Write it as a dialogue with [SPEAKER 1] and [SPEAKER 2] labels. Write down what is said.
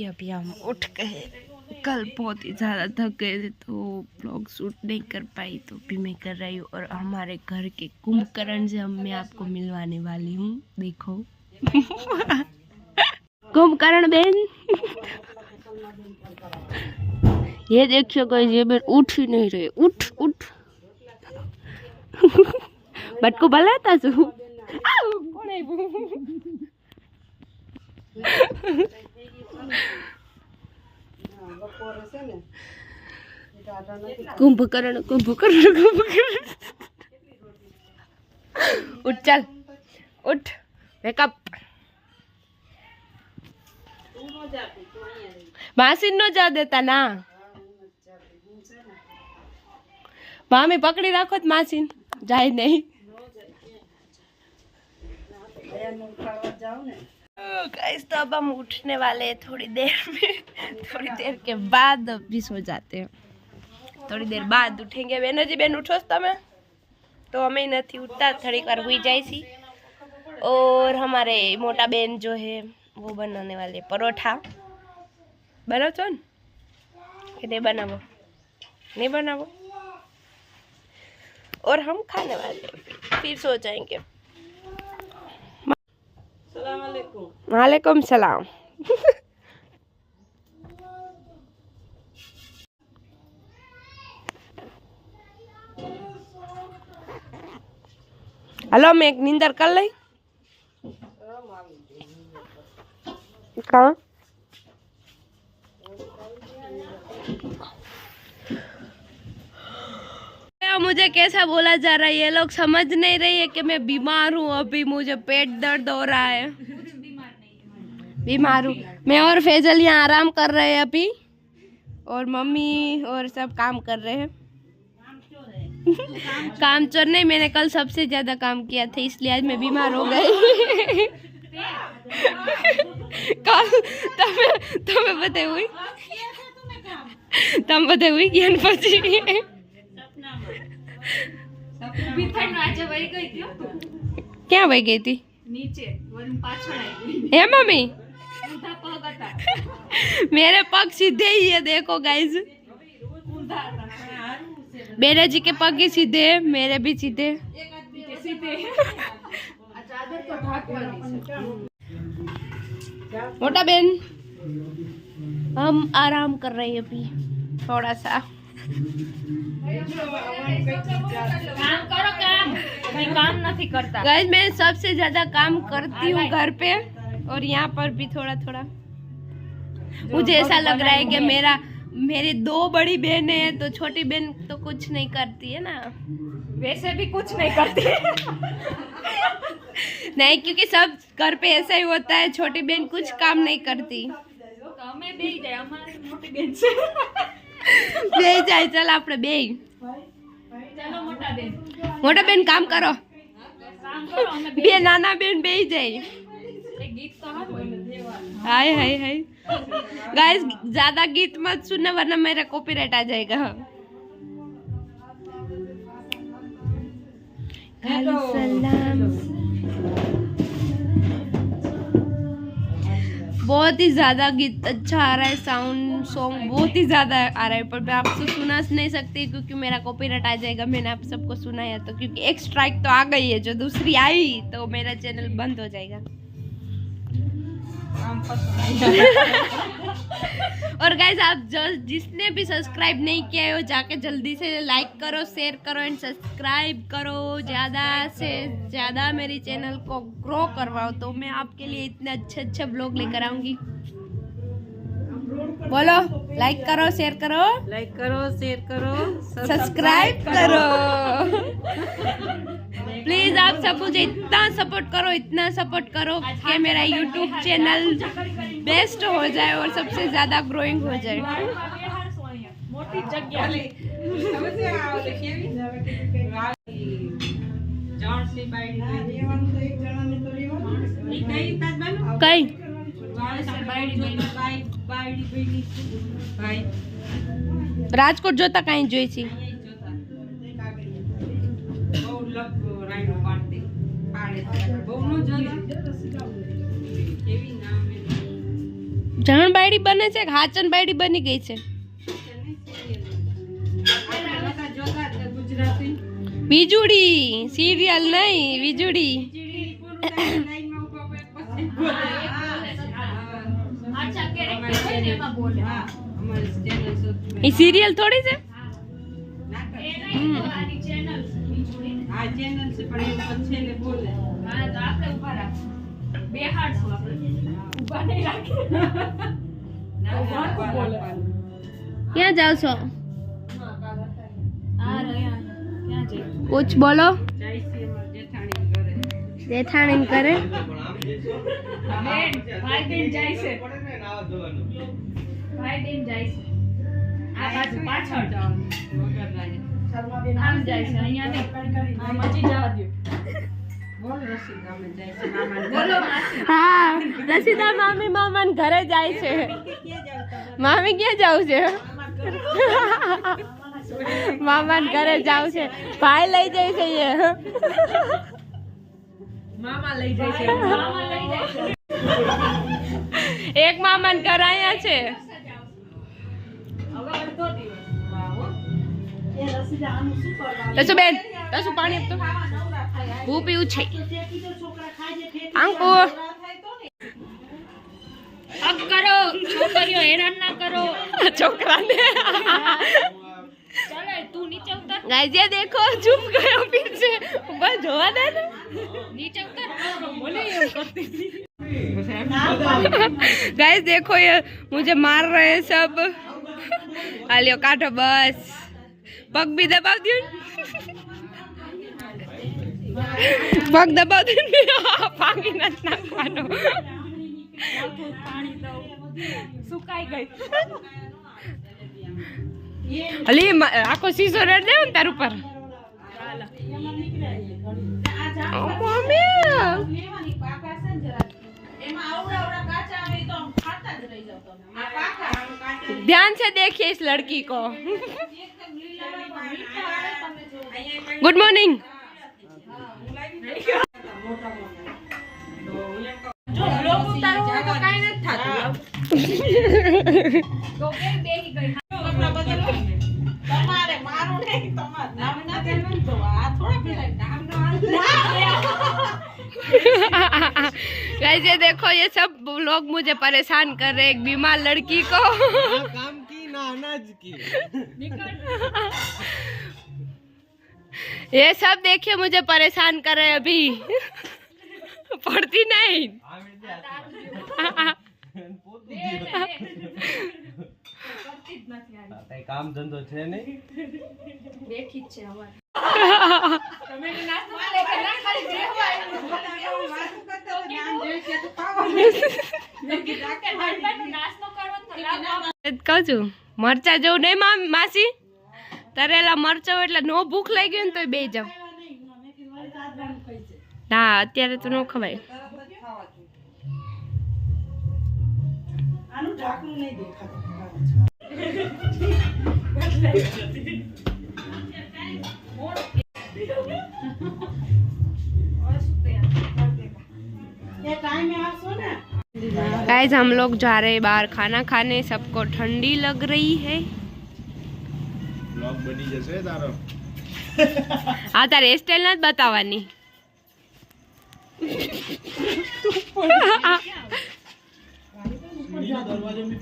[SPEAKER 1] अभी हम उठ गए। कल बहुत ही ज़्यादा थक गए थे तो ब्लॉग शूट नहीं कर पाई, तो भी मैं कर रही हूँ। और हमारे घर के कुंभकर्ण से मैं आपको मिलवाने वाली हूँ। देखो कुंभकर्ण बेन ये देखिए गाइस, ये बेन उठ ही नहीं रहे। उठ उठ बटको भलाता छू। कुंभकर्ण कुंभकर्ण कुंभकर्ण उठ चल उठ वेकअप। मासी नो जा देता ना मामी पकड़ी राखो मासी जाए नहीं। गाइस तो अब हम उठने वाले हैं थोड़ी देर में। थोड़ी देर के बाद भी सो जाते हैं। थोड़ी देर बाद उठेंगे। बेनो जी बेन उठो તમે तो हमें नहीं उठता, थोड़ी बार हुई जाए सी। और हमारे मोटा बेन जो है वो बनाने वाले परोठा। बनाओ तो नहीं बनावो, नहीं बनावो। और हम खाने वाले फिर सो जाएंगे। वालेकुम सलाम। हेलो मैं एक नींदर कर ली। कहाँ मुझे कैसा बोला जा रहा है, ये लोग समझ नहीं रही है कि मैं बीमार हूँ। अभी मुझे पेट दर्द हो रहा है। बीमार हूँ मैं। और फैजल यहाँ आराम कर रहे हैं अभी, और मम्मी और सब काम कर रहे हैं। काम चोर नहीं, मैंने कल सबसे ज्यादा काम किया था इसलिए आज मैं बीमार हो गई। कल तमें बताई हुई तम बताई हुई ज्ञान પછી क्या वही गई थी नीचे है मम्मी। मेरे पग सीधे ही है, देखो गाइस। बेरा जी के पग ही सीधे, मेरे भी सीधे। मोटा बेन हम आराम कर रहे हैं अभी थोड़ा सा। काम नहीं करता गाइस, मैं सबसे ज्यादा काम करती हूँ घर पे। और यहाँ पर भी थोड़ा थोड़ा मुझे ऐसा लग रहा है कि मेरी दो बड़ी बहनें हैं तो छोटी बहन तो कुछ नहीं करती है ना। वैसे भी कुछ नहीं करती नहीं, क्योंकि सब घर पे ऐसा ही होता है, छोटी बहन कुछ काम नहीं करती। तो हमें बे जाए हमारी मोटी बहन से बे जाए। चल आपने बे चलो मोटा बहन काम करो बे नाना बहन बे जाए। हाय हाय हाय गाइस, ज्यादा गीत मत सुनना वरना मेरा कॉपीराइट आ जाएगा। बहुत ही ज्यादा गीत अच्छा आ रहा है, साउंड सॉन्ग बहुत ही ज्यादा आ रहा है, पर मैं आपसे सुना नहीं सकती क्योंकि मेरा कॉपीराइट आ जाएगा। मैंने आप सबको सुनाया तो, क्योंकि एक स्ट्राइक तो आ गई है, जो दूसरी आई तो मेरा चैनल बंद हो जाएगा। और गाइस आप जिसने भी सब्सक्राइब नहीं किया हो जाके जल्दी से लाइक करो, शेयर करो एंड सब्सक्राइब करो। ज़्यादा से ज़्यादा मेरी चैनल को ग्रो करवाओ तो मैं आपके लिए इतने अच्छे अच्छे ब्लॉग लेकर आऊंगी। बोलो लाइक करो, शेयर करो, सब्सक्राइब करो। प्लीज आप सब मुझे इतना सपोर्ट करो कि मेरा यूट्यूब चैनल बेस्ट हो जाए और सबसे ज्यादा ग्रोइंग हो जाए। कई રાજકોટ જોતા કઈ જોઈ છી જણ બાયડી બને છે કે હાચન બાયડી બની ગઈ છે? વીજુડી સિરિયલ નહીં, વીજુડી. એ સિરિયલ થોડી છે. ક્યાં જાવ છો? कुछ बोलो. जेठाणी करे भाई दिन जाय से आ बाजू पाछळ आम जाय से અહીંયા ને મચી જવા દો. બોલ રસીદા મે જાય છે મામા. બોલો માસી. હા રસીદા મામી મામાન ઘરે જાય છે. મામી ક્યાં જાવ છે? મામા ઘરે જાવ છે. ભાઈ લઈ જાય છે. મામા લઈ જાય છે. એક મામા ઘર આયા છે. તસુ બેન તસુ પાણી આપતો. હું પીવું છે. આંકો અબ કરો છોકરીઓ હેરાન ના કરો છોકરાને. चलो तू नीचे उतर. गाइस ये देखो चुप गयो पीछे. ऊपर जोवा दे नीचे उतर. बोले ये करती थी. गाइस देखो ये मुझे मार रहे हैं सब. आलियो काटो बस. पग भी दबा दियो. पग दबा दे. पानी न नाखવાનો. पानी दो सुकाई गई. अली आको सीसो रेड दे तार ऊपर. मम्मी ध्यान से देखिए इस लड़की को. Good morning. जो लोग उतारो तो काई नहीं थाતું. तो के બેહી ગઈ. તમારે મારું નહીં તમાર નામ ના દેનું તો આ થોડા પેલા નામ નો गाइस ये देखो ये सब लोग मुझे परेशान कर रहे. एक बीमार लड़की को काम की ना अनाज की. ये सब देखिए मुझे परेशान कर रहे अभी. पढ़ती नहीं. काम धंधो छे नहीं. બેઠી છે અમાર. તમે નાસ્તો લેકે ના ખાલી જેવા વાતો કરતો ધ્યાન જોઈ કે તો પાવાનું. નકી જાકે નાસ્તો કરવો તો લાવ. કહું છું મરચા જેવું નહીં માસી. તરેલા મરચા એટલે નો ભૂખ લાગી ને તો બે જાવ. ના અત્યારે તો નો ખવાય. આનું ઢાકણું નહીં દેખાતું. गाइस हम लोग जा रहे हैं बाहर खाना खाने. सबको ठंडी लग रही है. ब्लॉग बनी जैसे तारो. आ तारे स्टाइल न बतावानी. दरवाजे में